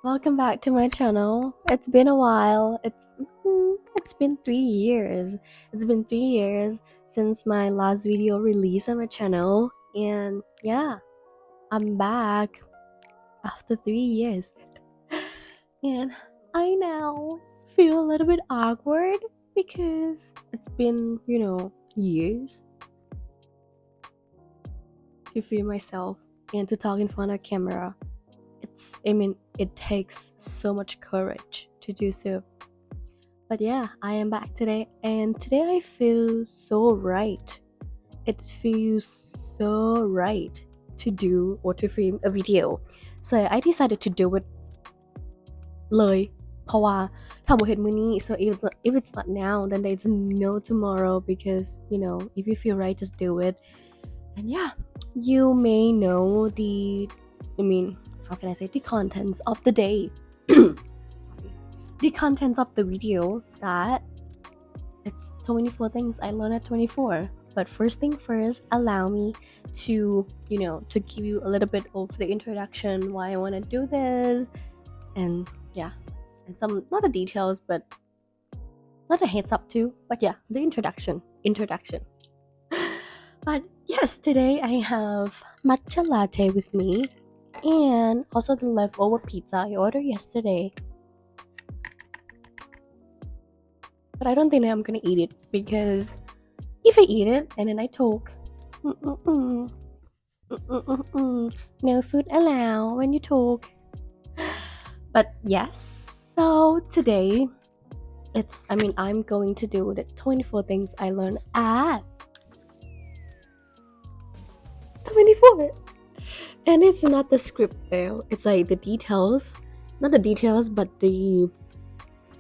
Welcome back to my channel. It's been a while. It's been 3 years. It's been 3 years since my last video released on my channel, and yeah, I'm back after 3 years, and I now feel a little bit awkward because it's been years to film myself and to talk in front of camera. It takes so much courage to do so. But yeah, I am back today, and today I feel so right. It feels so right to do or to film a video. So I decided to do it เลยเพราะว่าถ้าบ่เฮ็ดมื้อนี้ so if it's not now then there's no tomorrow because if you feel right just do it. And yeah, you may know how can I say, the contents of the day. Sorry. The contents of the video that it's 24 things I learned at 24. But first thing first, allow me to to give you a little bit of the introduction, why I want to do this, and yeah, and some not the details, but not a heads up too, but yeah, the introduction. But yes, today I have matcha latte with me, and also the leftover pizza I ordered yesterday. But I don't think that I'm gonna eat it, because if I eat it and then I talk, no food allowed when you talk. But yes, so today I'm going to do the 24 things I learned at 24. And it's not the script though, it's like the details, not the details, but the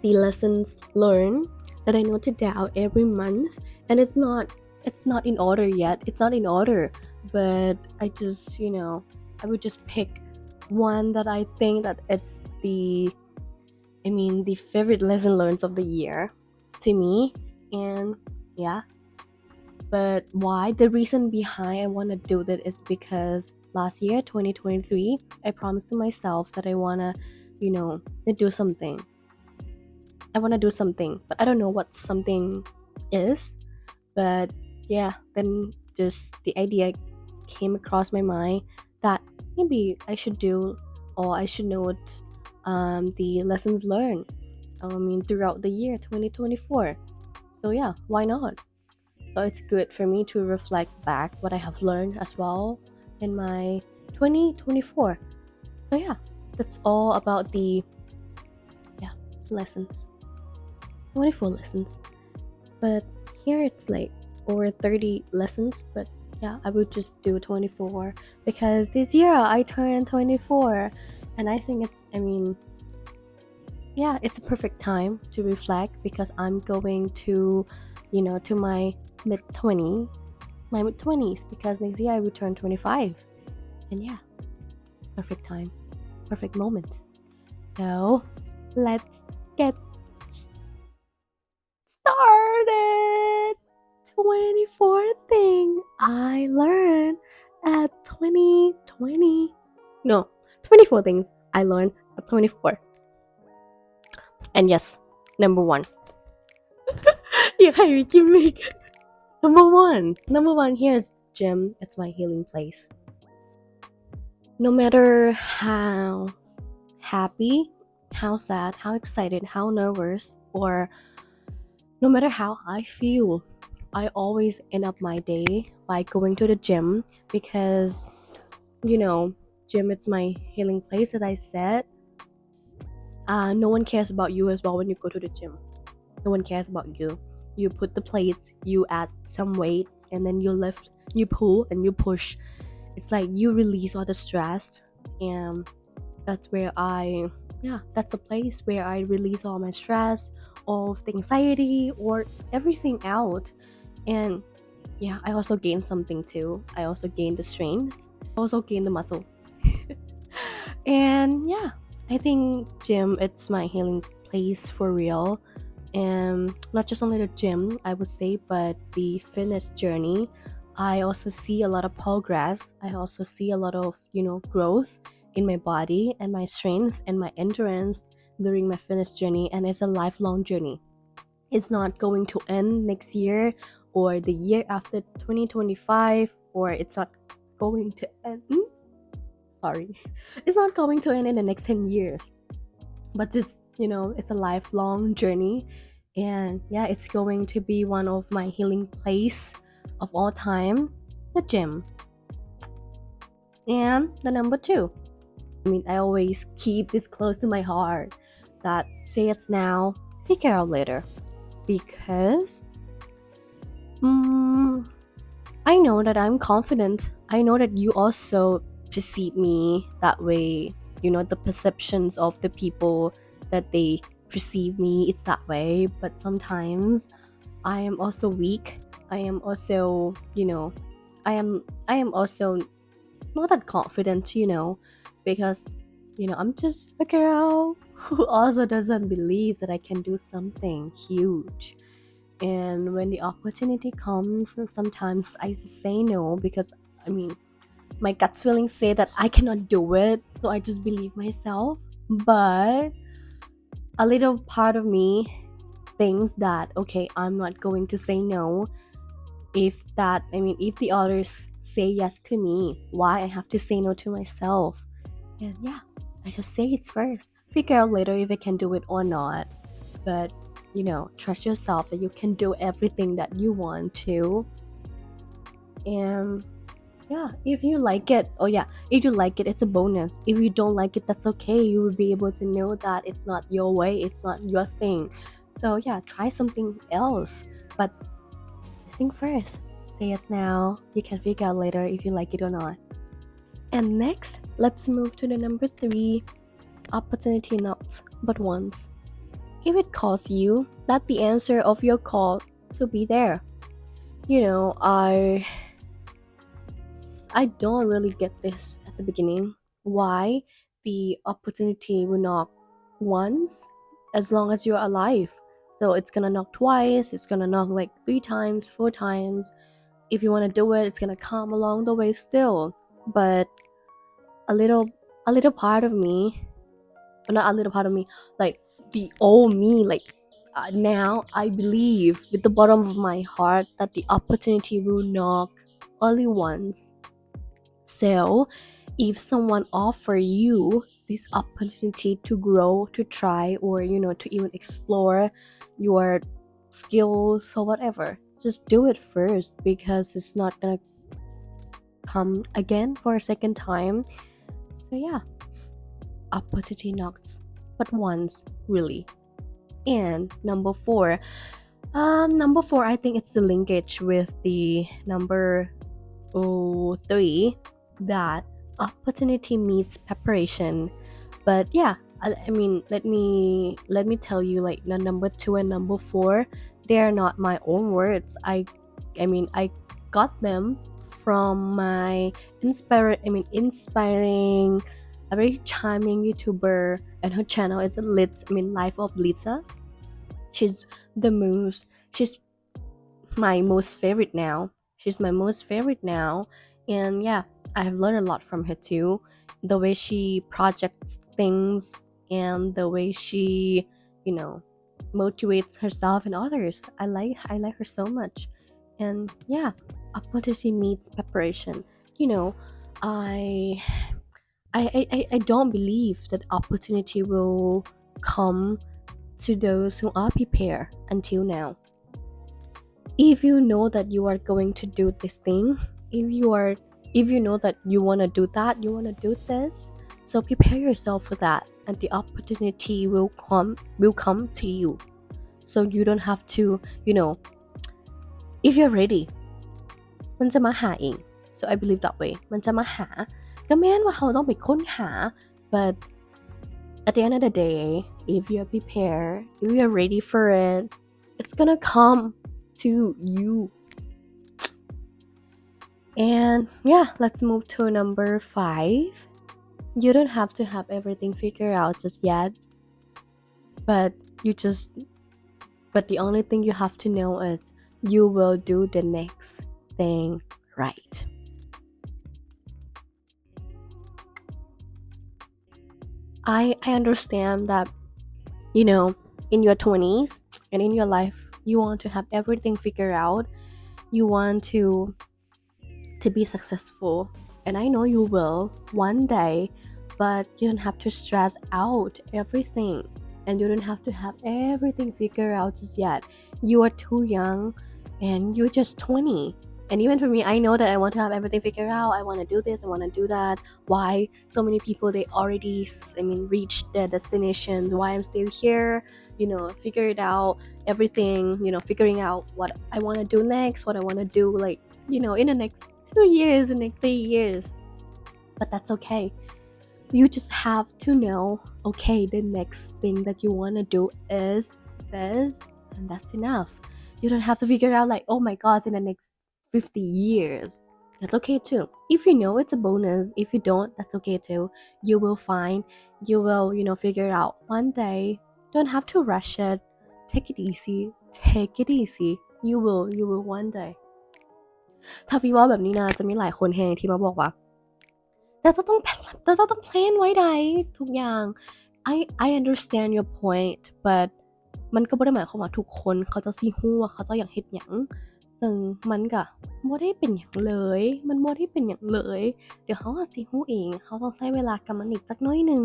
lessons learned that I noted down every month. And it's not in order yet, it's not in order, but I just I would just pick one that I think that it's the favorite lesson learned of the year to me. And yeah, but why, the reason behind I want to do that is because last year 2023 I promised to myself that I want to do something. I want to do something, but I don't know what something is. But yeah, then just the idea came across my mind that maybe I should do, or I should note the lessons learned throughout the year 2024. So yeah, why not? So it's good for me to reflect back what I have learned as well in my 2024. So yeah, that's all about the lessons. 24 lessons. But here it's like over 30 lessons, but yeah, I would just do 24 because this year I turned 24, and I think it's it's a perfect time to reflect, because I'm going to to my mid-20s, because next year I will turn 25. And yeah, perfect time, perfect moment. So let's get started. 24 things I learned at 2020. No, 24 things I learned at 24. And yes, number one. อยากให้มีกิมมิค number one, here's gym. It's my healing place. No matter how happy, how sad, how excited, how nervous, or no matter how I feel, I always end up my day by going to the gym, because gym, it's my healing place, as I said. No one cares about you as well when you go to the gym. No one cares about you. You put the plates, you add some weights, and then you lift, you pull, and you push. It's like you release all the stress, and that's a place where I release all my stress, all of the anxiety, or everything out. And yeah, I also gain something too. I also gain the strength, I also gain the muscle. And yeah, I think gym, it's my healing place for real. And not just only the gym, I would say, but the fitness journey. I also see a lot of progress. I also see a lot of growth in my body and my strength and my endurance during my fitness journey, and it's a lifelong journey. It's not going to end next year or the year after 2025, or it's not going to end. Sorry, it's not going to end in the next 10 years. But it's a lifelong journey, and yeah, it's going to be one of my healing place of all time, the gym. And the number two, I always keep this close to my heart, that say it now, figure out later. Because I know that I'm confident. I know that you also perceive me that way. The perceptions of the people that they perceive me, it's that way. But sometimes I am also weak. I am also, I am also not that confident, because I'm just a girl who also doesn't believe that I can do something huge. And when the opportunity comes, sometimes I just say no, because my gut's feeling say that I cannot do it, so I just believe myself. But a little part of me thinks that, okay, I'm not going to say no. If the others say yes to me, why I have to say no to myself? And yeah, I just say it first, figure out later if I can do it or not. But trust yourself that you can do everything that you want to. And yeah, if you like it, if you like it, it's a bonus. If you don't like it, that's okay. You will be able to know that it's not your way, it's not your thing. So yeah, try something else, but think first. Say it now, you can figure out later if you like it or not. And next, let's move to the number three, opportunity knocks but once. If it calls you, that's the answer of your call to be there. I don't really get this at the beginning. Why the opportunity will knock once as long as you're alive? So it's gonna knock twice, it's gonna knock like 3 times, 4 times. If you wanna do it, it's gonna come along the way still. But a little part of me, not a little part of me, like the old me, like now I believe with the bottom of my heart that the opportunity will knock only once. So if someone offer you this opportunity to grow, to try, or to even explore your skills or whatever, just do it first, because it's not gonna come again for a second time. So yeah, opportunity knocks but once, really. And number four, I think it's the linkage with the number three, that opportunity meets preparation. But yeah, let me tell you, like the number two and number four, they are not my own words. I got them from my inspiring, a very charming YouTuber, and her channel is Life of Lisa. She's she's my most favorite now. She's my most favorite now. And yeah, I have learned a lot from her too. The way she projects things, and the way she, motivates herself and others. I like her so much. And yeah, opportunity meets preparation. You know, I I don't believe that opportunity will come to those who are prepared until now. If you know that you are going to do this thing, if you know that you want to do that, you want to do this, so prepare yourself for that, and the opportunity will come to you. So you don't have to, if you're ready, มันจะมาหาเอง so I believe that way. มันจะมาหาก็แม้นว่าเราต้องไปค้นหา but at the end of the day, if you're prepared, if you're ready for it, it's gonna come to you. And yeah, let's move to number 5. You don't have to have everything figured out just yet, but the only thing you have to know is you will do the next thing right. I understand that, in your 20s and in your life, you want to have everything figured out. You want to be successful, and I know you will one day, but you don't have to stress out everything, and you don't have to have everything figured out just yet. You are too young, and you're just 20. And even for me, I know that I want to have everything figured out. I want to do this, I want to do that. Why so many people, they already reached their destination? Why I'm still here, figure it out, everything, figuring out what I want to do next, what I want to do, like, in the next 2 years, in the next 3 years. But that's okay. You just have to know, okay, the next thing that you want to do is this, and that's enough. You don't have to figure out, like, oh my god, in the next 50 years. That's okay too. If you know, it's a bonus. If you don't, that's okay too. You will find, you will, figure it out one day. Don't have to rush it. Take it easy. Take it easy. You will one day. ถ้าพี่ว่าแบบนี้นะจะมีหลายคนแฮงที่มาบอกว่าแต่จะต้องแพลนไว้ใดทุกอย่าง I understand your point, but มันก็บ่ได้หมายความว่าทุกคนเขาจะสิฮู้ว่าเขาเจ้าอยากเฮ็ดหยังซึ่งมันก็บ่ได้เป็นหยังเลยมันบ่ได้เป็นหยังเลยเดี๋ยวเขาก็สิฮู้เองเขาต้องใช้เวลากับมันอีกจักหน่อยหนึ่ง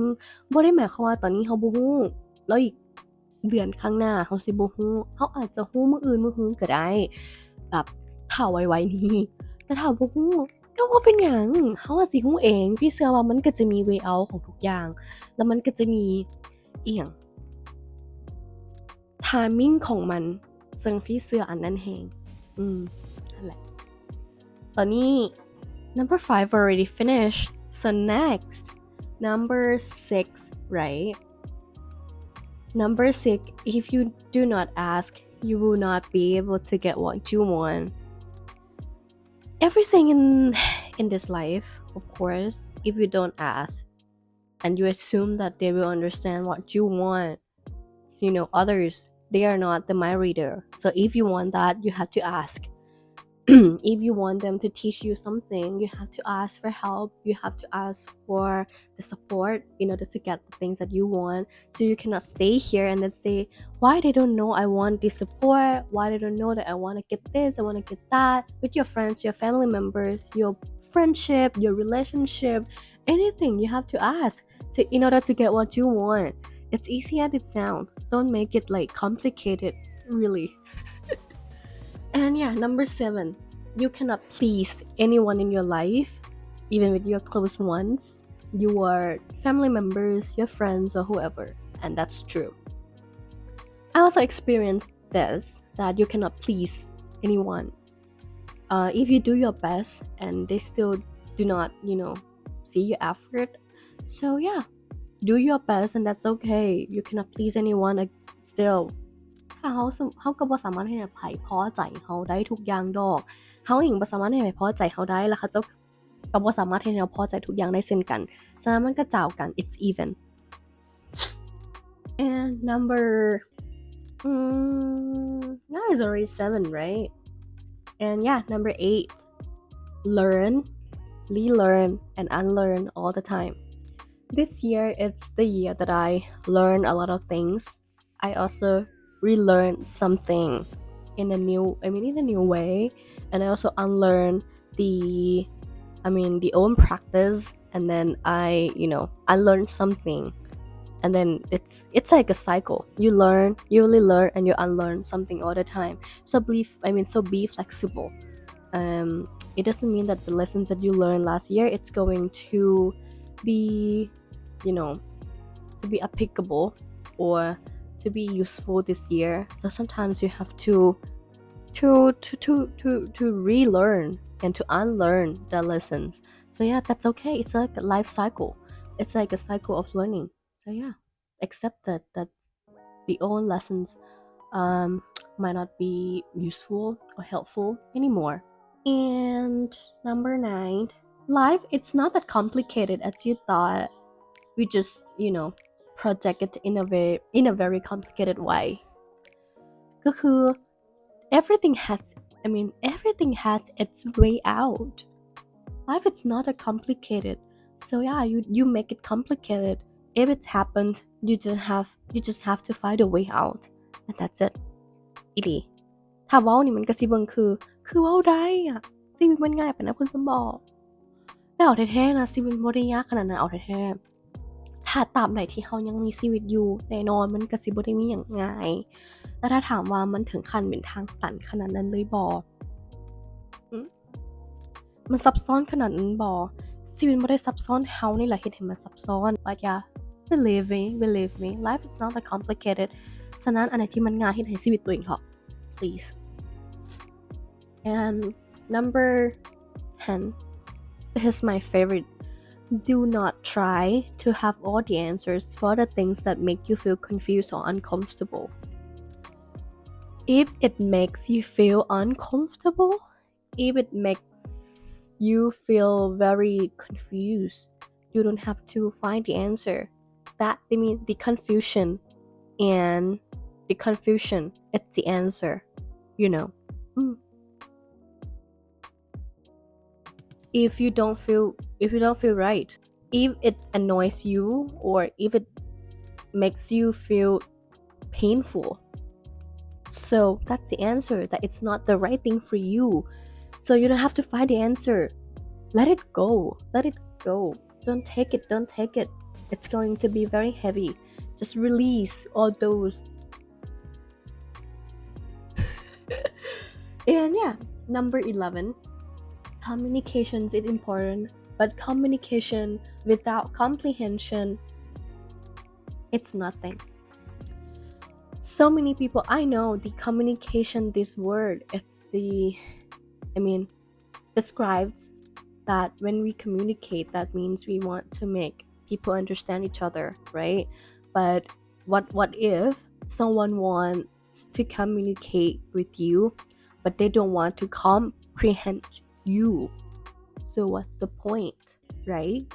บ่ได้หมายความว่าตอนนี้เขาบ่ฮู้แล้วอีกเดือนข้างหน้าเขาสิบ่ฮู้เขาอาจจะฮู้มื้ออื่นมื้อฮื้อก็ได้แบบถ้าไวๆนี้แต่ถ้าบ่ฮู้ก็บ่เป็นหยังเขาก็สิฮู้เองพี่เชื่อว่ามันก็จะมี way out ของทุกอย่างแล้วมันก็จะมีอิหยัง timing ของมันซึ่งพี่เชื่ออันนั้นแฮงนั่นแหละตอนนี้ number 5 already finished, so next number 6, right? Number 6, if you do not ask, you will not be able to get what you want. Everything in this life, of course, if you don't ask and you assume that they will understand what you want, others, they are not the mind reader. So if you want that, you have to ask. If you want them to teach you something, you have to ask for help. You have to ask for the support in order to get the things that you want. So you cannot stay here and then say, why they don't know I want this support, why they don't know that I want to get this, I want to get that, with your friends, your family members, your friendship, your relationship, anything. You have to ask in order to get what you want. It's easy as it sounds. Don't make it like complicated, really. And yeah, number 7, you cannot please anyone in your life, even with your close ones, your family members, your friends, or whoever. And that's true. I also experienced this, that you cannot please anyone. If you do your best and they still do not, see your effort. So yeah, do your best and that's okay. You cannot please anyone still. ถ้าเขาก็บ่สามารถให้ไผพอใจเขาได้ทุกอย่างดอกเขาเองบ่สามารถให้ไผพอใจเขาได้แล้วเขาเจ้าก็บ่สามารถให้เราพอใจทุกอย่างได้เช่นกันฉะนั้นมันก็เจ้ากัน it's even. And number that is already 7, right? And yeah, number 8, learn, relearn, and unlearn all the time. This year, it's the year that I learn a lot of things. I also relearn something in a new way, and I also unlearn the old practice, and then I unlearn something, and then it's like a cycle. You learn, you really learn, and you unlearn something all the time. So be flexible. It doesn't mean that the lessons that you learned last year, it's going to be to be applicable or to be useful this year. So sometimes you have to relearn and to unlearn the lessons. So yeah, that's okay. It's like a life cycle. It's like a cycle of learning. So yeah, accept that the old lessons might not be useful or helpful anymore. And number 9, life, it's not that complicated as you thought. We just project it in a very complicated way. ก็คือ everything has its way out. Life, it's not that complicated. So yeah, you make it complicated if it happens, you just have to find a way out, and that's it. อีหลีถ้าเว้านี่มันก็สิเบิ่งคือเว้าได้อะชีวิตมันง่ายปานนั้นเพิ่นสิบอกแต่เอาแท้ๆนะชีวิตมันบ่ได้ยากขนาดนั้นเอาแท้ๆถ้าตราบใดที่เฮายังมีชีวิตอยู่แน่นอนมันก็สิบ่ได้มีหยังง่ายแต่ถ้าถามว่ามันถึงขั้นเป็นทางตันขนาดนั้นเลยบ่หือมันซับซ้อนขนาดนั้นบ่ชีวิตบ่ได้ซับซ้อนเฮานี่แหละเฮ็ดให้มันซับซ้อน but yeah believe me life is not that complicated ฉะนั้นอันไหนที่มันง่ายเฮ็ดให้ชีวิตตัวเองเถาะ please. And number 10, this is my favorite. Do not try to have all the answers for the things that make you feel confused or uncomfortable. If it makes you feel uncomfortable, if it makes you feel very confused, you don't have to find the answer. That I mean the confusion it's the answer, you know. If you don't feel right, if it annoys you or if it makes you feel painful, so that's the answer that it's not the right thing for you. So you don't have to find the answer. Let it go. Don't take it. It's going to be very heavy. Just release all those. And yeah, number 11, communication is important, but communication without comprehension, it's nothing. So many people I know, the communication, this word, describes that when we communicate, that means we want to make people understand each other, right? But what if someone wants to communicate with you, but they don't want to comprehend you? So what's the point, right?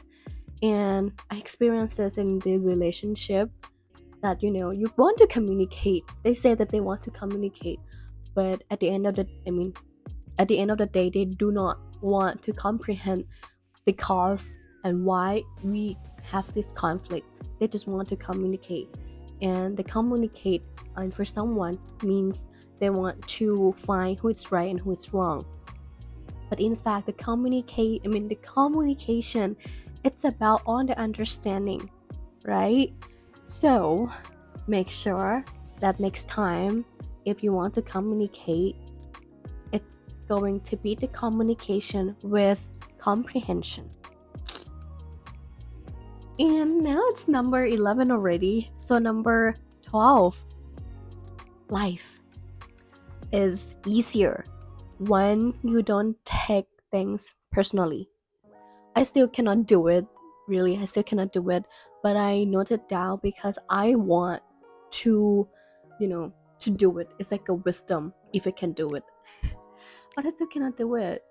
And I experienced this in the relationship that, you want to communicate. They say that they want to communicate, but at the end of the day, they do not want to comprehend the cause and why we have this conflict. They just want to communicate, and the communicate for someone means they want to find who is right and who is wrong. But in fact, the communication, it's about all the understanding, right? So make sure that next time if you want to communicate, it's going to be the communication with comprehension. And now it's number 11 already. So number 12, life is easier when you don't take things personally. I still cannot do it, really. I still cannot do it, but I note it down because I want to, to do it. It's like a wisdom if I can do it. But I still cannot do it.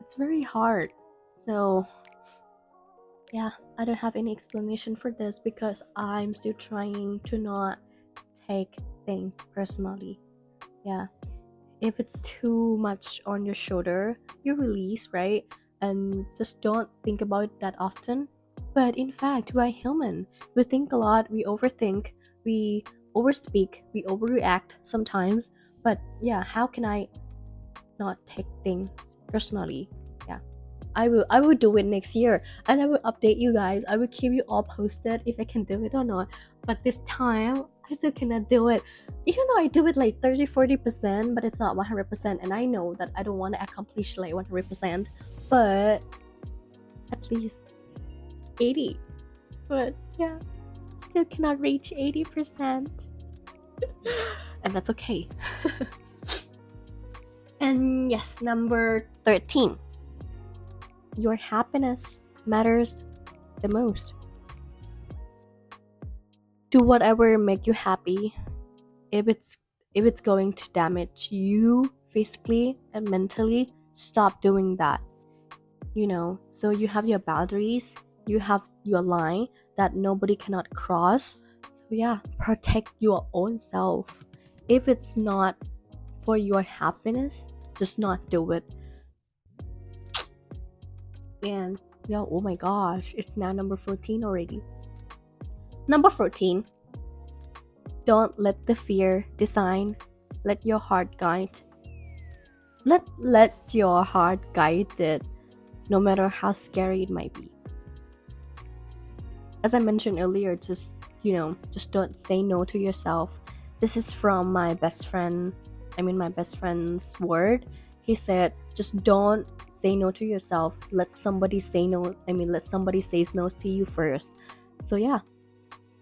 It's very hard. So yeah, I don't have any explanation for this because I'm still trying to not take things personally. Yeah, if it's too much on your shoulder, you release, right? And just don't think about it that often. But in fact, we are human. We think a lot, we overthink, we overspeak, we overreact sometimes. But yeah, how can I not take things personally? Yeah, I will do it next year, and I will update you guys. I will keep you all posted if I can do it or not. But this time I still cannot do it, even though I do it like 30-40%, but it's not 100%. And I know that I don't want to accomplish like 100%, but at least 80. But yeah, still cannot reach 80%. And that's okay. And yes, number 13, your happiness matters the most. Do whatever make you happy. If it's going to damage you physically and mentally, stop doing that. So you have your boundaries, you have your line that nobody cannot cross. So yeah, protect your own self. If it's not for your happiness, just not do it. And oh my gosh, it's now number 14 already. Number 14. Don't let the fear design. Let your heart guide. Let your heart guide it, no matter how scary it might be. As I mentioned earlier, just don't say no to yourself. This is from my best friend's word. He said, just don't say no to yourself. Let somebody say no. Let somebody say no to you first. So yeah,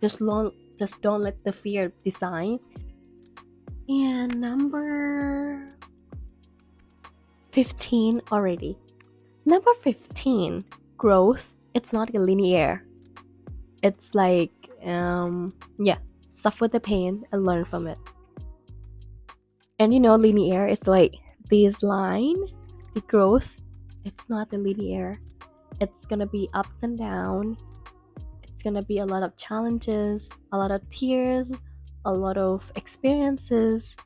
just don't let the fear design. And number 15 already. Number 15, growth. It's not linear. It's like, suffer the pain and learn from it. And linear, it's like this line, the growth, it's not linear. It's gonna be ups and downs. It's gonna be a lot of challenges, a lot of tears, a lot of experiences,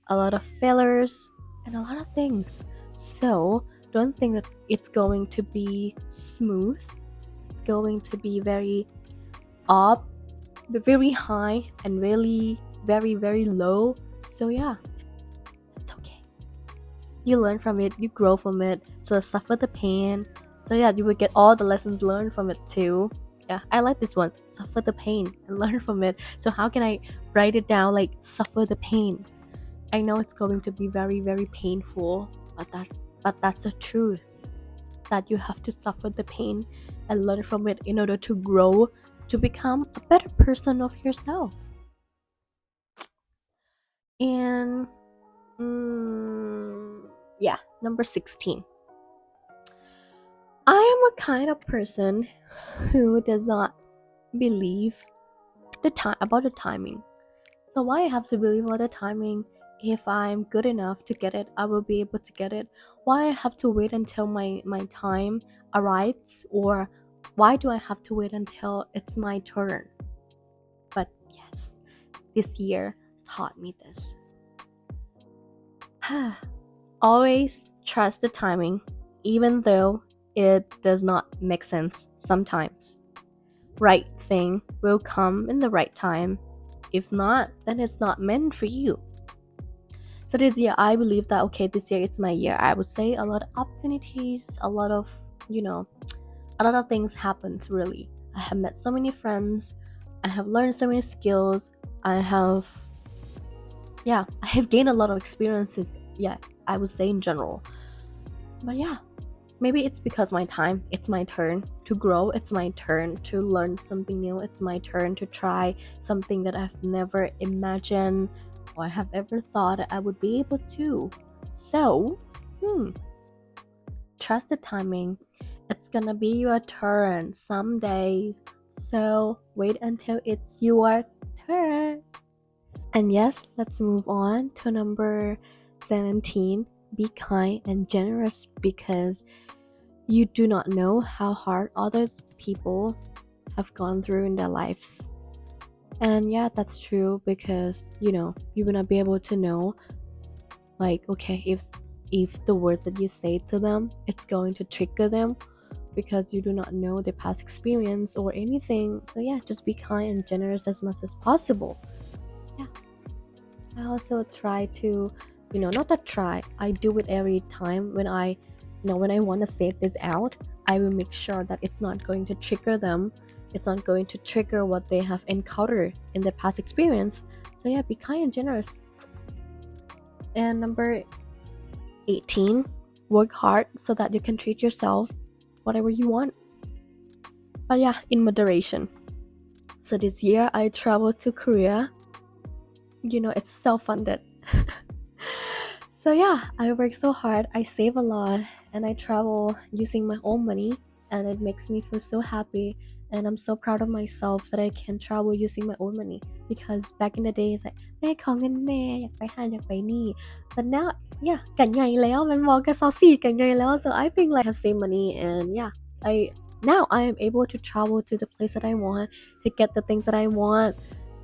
a lot of failures, and a lot of things. So don't think that it's going to be smooth. It's going to be very up, very high, and really very, very low. So yeah, it's okay. You learn from it, you grow from it, so suffer the pain. So yeah, you will get all the lessons learned from it too. Yeah, I like this one. Suffer the pain and learn from it. So how can I write it down like suffer the pain? I know it's going to be very, very painful, but that's the truth. That you have to suffer the pain and learn from it in order to grow, to become a better person of yourself. And number 16. I am a kind of person who does not believe about the timing. So why I have to believe about the timing? If I'm good enough to get it, I will be able to get it. Why I have to wait until my time arrives? Or why do I have to wait until it's my turn? But yes, this year taught me this. Always trust the timing, even though it does not make sense sometimes. Right thing will come in the right time. If not, then it's not meant for you. So this year, I believe that, okay, this year it's my year. I would say a lot of opportunities, a lot of things happened, really. I have met so many friends. I have learned so many skills. I have gained a lot of experiences. Yeah, I would say in general. But yeah, maybe it's because it's my turn to grow. It's my turn to learn something new. It's my turn to try something that I've never imagined or have ever thought I would be able to. So, trust the timing. It's gonna be your turn someday. So, wait until it's your turn. And yes, let's move on to number 17. Be kind and generous, because you do not know how hard other people have gone through in their lives. And yeah, that's true, because you will not be able to know, like, okay, if the words that you say to them, it's going to trigger them, because you do not know their past experience or anything. So yeah, just be kind and generous as much as possible. Yeah, I also try to, I do it every time when I want to say this out. I will make sure that it's not going to trigger them. It's not going to trigger what they have encountered in their past experience. So yeah, be kind and generous. And number 18, work hard so that you can treat yourself whatever you want. But yeah, in moderation. So this year I traveled to Korea. It's self-funded. So yeah, I work so hard, I save a lot, and I travel using my own money, and it makes me feel so happy, and I'm so proud of myself that I can travel using my own money. Because back in the day, it's like แม่ขอเงินแม่อยากไปห้างอยากไปนี่ but now yeah กันใหญ่แล้วมันมองกัน24กันใหญ่แล้ว so I think like I have saved money, and yeah, I am able to travel to the place that I want, to get the things that I want,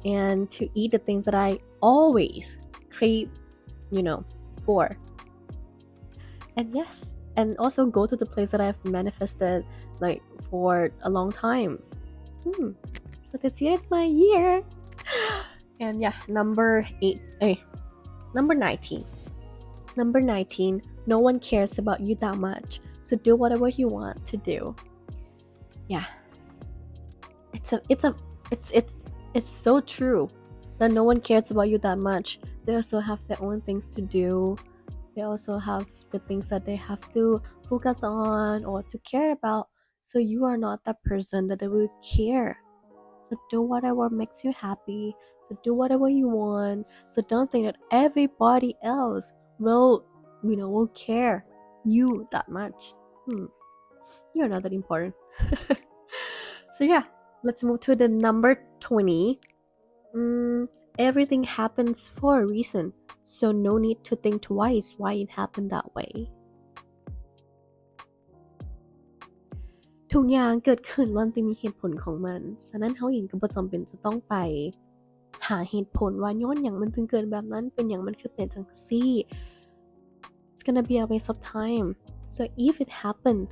and to eat the things that I always crave for. And yes, and also go to the place that I've manifested like for a long time. So So this year it's my year. And yeah, number 19. Number 19, no one cares about you that much. So do whatever you want to do. Yeah. It's so true that no one cares about you that much. They also have their own things to do. They also have the things that they have to focus on or to care about. So you are not that person that they will care. So do whatever makes you happy. So do whatever you want. So don't think that everybody else will care you that much. You're not that important. So yeah, let's move to the number 20. Everything happens for a reason, so no need to think twice why it happened that way. ทุกอย่างเกิดขึ้นมันต้องมีเหตุผลของมันฉะนั้นเฮาเองก็บ่จำเป็นจะต้องไปหาเหตุผลว่าย้อนหยังมันถึงเกิดแบบนั้นเป็นหยังมันคือเป็นจังซี่ It's gonna be a waste of time. So if it happened,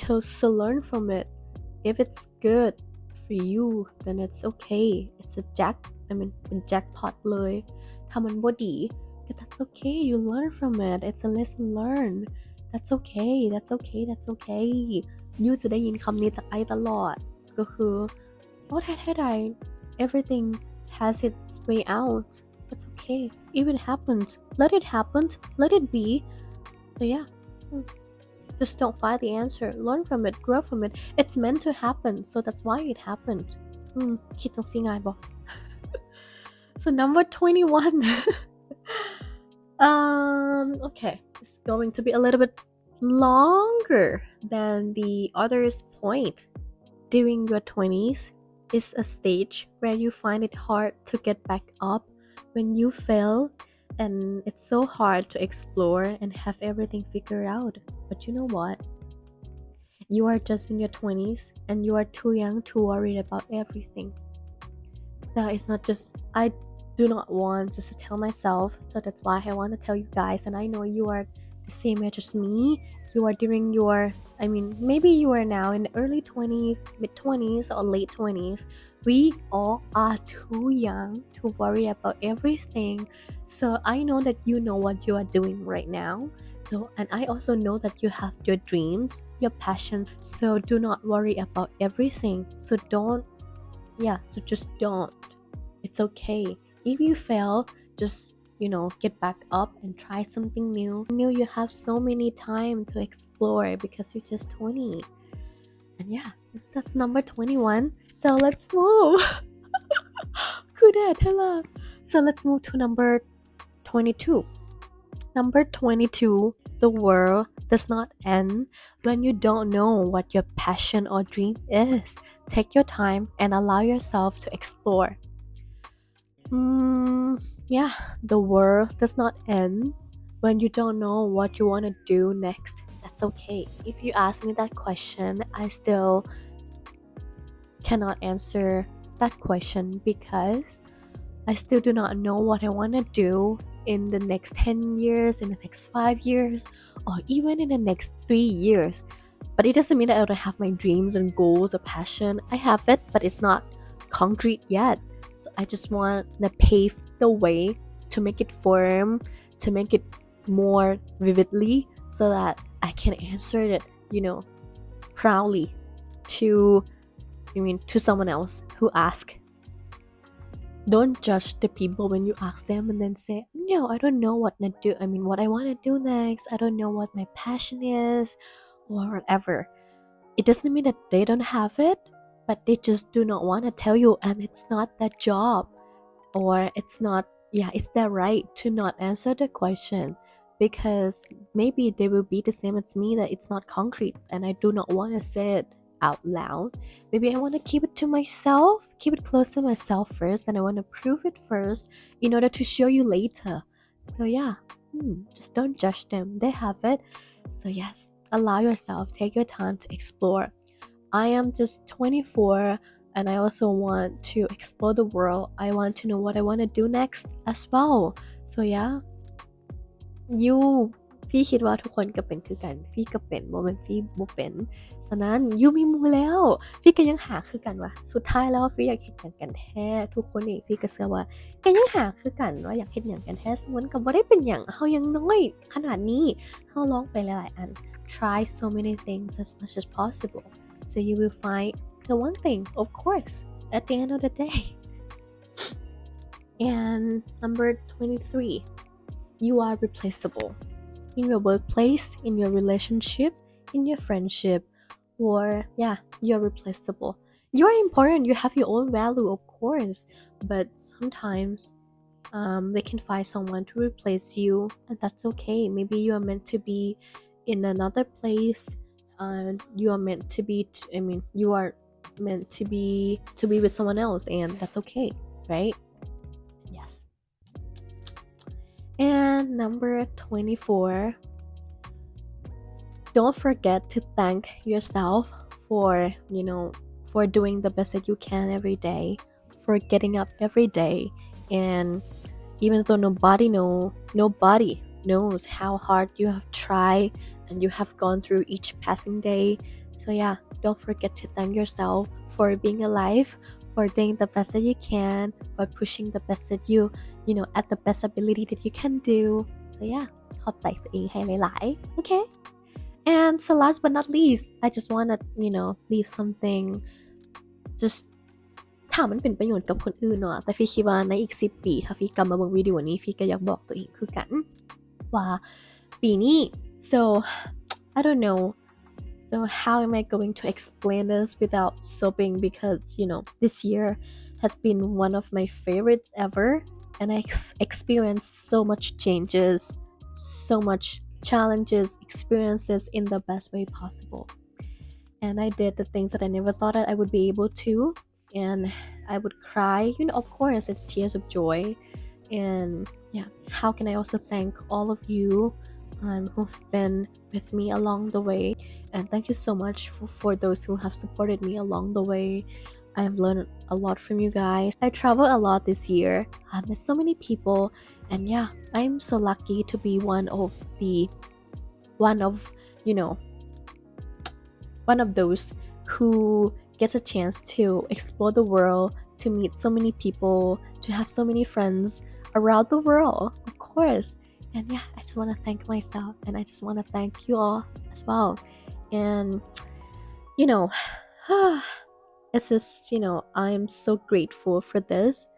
to learn from it. If it's good for you, then it's okay. It's a jackpot เลยถ้ามันบ่ดีก็ that's okay. You learn from it. It's a lesson learned. That's okay. That's okay. That's okay. ยูจะได้ยินคำนี้จากไอ้ตลอดก็คือว่าถ้าใด everything has its way out. That's okay. If it happened, let it happen. Let it be. So yeah. Just don't find the answer. Learn from it. Grow from it. It's meant to happen. So that's why it happened. คิดจังสิง่ายบ่ So number 21. Okay. It's going to be a little bit longer than the other's point. During your 20s is a stage where you find it hard to get back up when you fail, and it's so hard to explore and have everything figured out. But you know what? You are just in your 20s and you are too young to worry about everything. So it's not just, I do not want just to tell myself, so that's why I want to tell you guys, and I know you are the same age as me. You are during your, maybe you are now in the early 20s, mid 20s, or late 20s. We all are too young to worry about everything. So I know that you know what you are doing right now. So, and I also know that you have your dreams, your passions. So do not worry about everything. So just don't. It's okay. If you fail, just get back up and try something new. You have so many time to explore because you're just 20. And yeah, that's number 21. So let's move. So let's move to number 22. Number 22, the world does not end when you don't know what your passion or dream is. Take your time and allow yourself to explore. Yeah, the world does not end when you don't know what you want to do next. That's okay. If you ask me that question, I still cannot answer that question because I still do not know what I want to do in the next 10 years, in the next 5 years, or even in the next 3 years. But it doesn't mean that I don't have my dreams and goals or passion. I have it, but it's not concrete yet. So I just want to pave the way to make it firm, to make it more vividly so that I can answer it, proudly to someone else who asks. Don't judge the people when you ask them and then say, no, I don't know what I want to do next. I don't know what my passion is or whatever. It doesn't mean that they don't have it, but they just do not want to tell you, and it's not their job, or it's their right to not answer the question, because maybe they will be the same as me, that it's not concrete and I do not want to say it out loud. Maybe I want to keep it to myself, keep it close to myself first, and I want to prove it first in order to show you later. So yeah, just don't judge them. They have it. So yes, allow yourself, take your time to explore. I am just 24 and I also want to explore the world. I want to know what I want to do next as well. So yeah, you พี่คิดว่าทุกคนก็เป็นคือกันพี่ก็เป็นบ่แม่นพี่บ่เป็นฉะนั้นอยู่มีหมู่แล้วพี่ก็ยังหาคือกันว่าสุดท้ายแล้วพี่อยากเฮ็ดหยังกันแท้ทุกคนนี่พี่ก็เชื่อว่าก็ยังหาคือกันว่าอยากเฮ็ดหยังกันแท้ซึ่งมันก็บ่ได้เป็นหยังเฮายังน้อยขนาดนี้เฮาลองไปหลายๆอัน try so many things as much as possible so you will find the one thing of course at the end of the day and number 23 you are replaceable in your workplace, in your relationship, in your friendship, or yeah, you're replaceable. You're important, you have your own value, of course, but sometimes they can find someone to replace you, and that's okay. Maybe you are meant to be in another place. You are meant to be. You are meant to be with someone else, and that's okay, right? Yes. And number 24, don't forget to thank yourself for, for doing the best that you can every day, for getting up every day. And even though nobody knows how hard you have tried and you have gone through each passing day. So yeah, don't forget to thank yourself for being alive, for doing the best that you can, for pushing the best that you at the best ability that you can do. So yeah, ขอบใจตัวเองให้หลายๆ okay. And so last but not least, I just want to leave something just ถ้ามันเป็นประโยชน์กับคนอื่นเนาะแต่พี่คิดว่าในอีก10ปีถ้าพี่กลับมาเบิ่งวิดีโอนี้พี่ก็อยากบอกตัวเองคือกันว่าปีนี้ so I don't know so how am I going to explain this without sobbing because this year has been one of my favorites ever and I experienced so much changes so much challenges experiences in the best way possible and I did the things that I never thought that I would be able to and I would cry of course it's tears of joy and yeah how can I also thank all of you who've been with me along the way and thank you so much for those who have supported me along the way I've learned a lot from you guys. I traveled a lot this year. I met so many people and yeah I'm so lucky to be one of those who gets a chance to explore the world, to meet so many people, to have so many friends around the world, of course. And yeah, I just want to thank myself and I just want to thank you all as well. And it's just, I'm so grateful for this.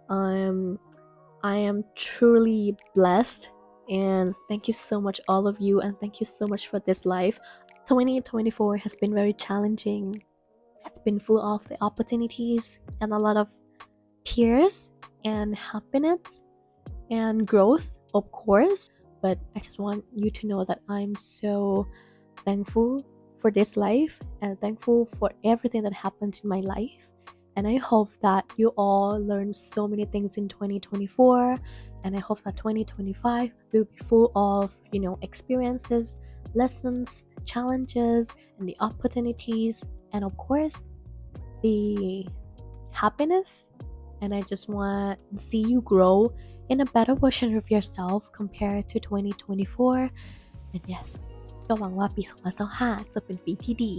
I am truly blessed and thank you so much all of you and thank you so much for this life. 2024 has been very challenging. It's been full of the opportunities and a lot of tears and happiness and growth, of course. But I just want you to know that I'm so thankful for this life and thankful for everything that happened in my life. And I hope that you all learn so many things in 2024. And I hope that 2025 will be full of, experiences, lessons, challenges, and the opportunities. And of course, the happiness. And I just want to see you grow in a better version of yourself compared to 2024. And yes, ก็หวังว่าปี2025จะเป็นปีที่ดี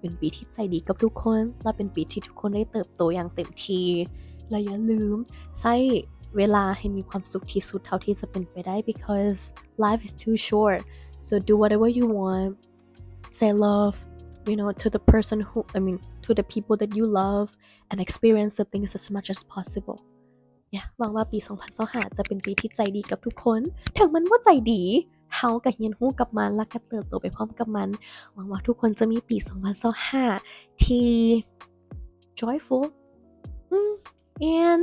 เป็นปีที่ใจดีกับทุกคนและเป็นปีที่ทุกคนได้เติบโตอย่างเต็มที่และอย่าลืมใช้เวลาให้มีความสุขที่สุดเท่าที่จะเป็นไปได้ because life is too short so do whatever you want say love to the person to the people that you love and experience the things as much as possibleหวังว่าปี2025จะเป็นปีที่ใจดีกับทุกคนถึงมันว่าใจดีเฮาก็เรียนรู้กับมันและก็เติบโตไปพร้อมกับมันหวังว่าทุกคนจะมีปี2025ที่ joyful and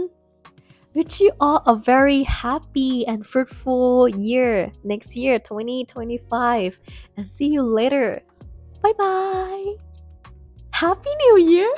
wish you all a very happy and fruitful year next year 2025 and see you later bye bye happy new year